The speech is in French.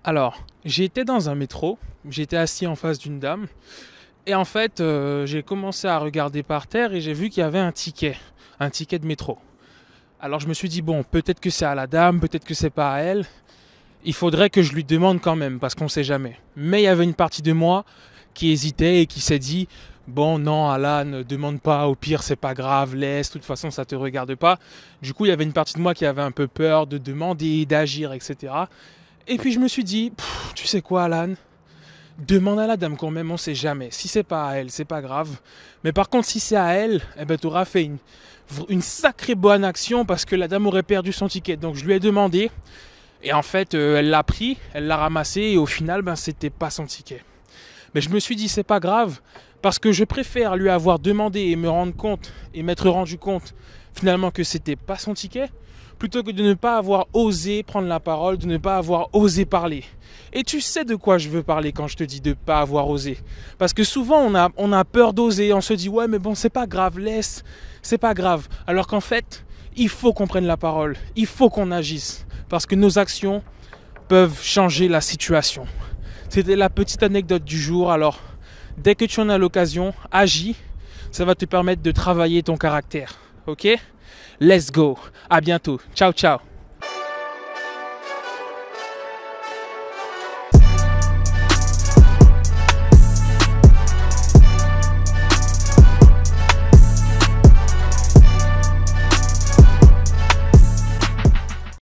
Alors, j'étais dans un métro, j'étais assis en face d'une dame, et en fait, j'ai commencé à regarder par terre et j'ai vu qu'il y avait un ticket de métro. Alors je me suis dit, bon, peut-être que c'est à la dame, peut-être que c'est pas à elle. Il faudrait que je lui demande quand même, parce qu'on sait jamais. Mais il y avait une partie de moi qui hésitait et qui s'est dit, bon, non, Alan, ne demande pas, au pire, c'est pas grave, laisse, de toute façon, ça te regarde pas. Du coup, il y avait une partie de moi qui avait un peu peur de demander, d'agir, etc. Et puis je me suis dit, tu sais quoi, Alan, demande à la dame quand même, on sait jamais. Si c'est pas à elle, c'est pas grave. Mais par contre, si c'est à elle, eh ben, tu auras fait une sacrée bonne action parce que la dame aurait perdu son ticket. Donc je lui ai demandé. Et en fait, elle l'a pris, elle l'a ramassé et au final, ben, c'était pas son ticket. Mais je me suis dit, c'est pas grave parce que je préfère lui avoir demandé et me rendre compte et m'être rendu compte finalement que c'était pas son ticket plutôt que de ne pas avoir osé prendre la parole, de ne pas avoir osé parler. Et tu sais de quoi je veux parler quand je te dis de ne pas avoir osé. Parce que souvent on a peur d'oser, on se dit ouais mais bon c'est pas grave, laisse, c'est pas grave. Alors qu'en fait, il faut qu'on prenne la parole, il faut qu'on agisse. Parce que nos actions peuvent changer la situation. C'était la petite anecdote du jour, alors dès que tu en as l'occasion, agis, ça va te permettre de travailler ton caractère. Ok ? Let's go. À bientôt. Ciao, ciao.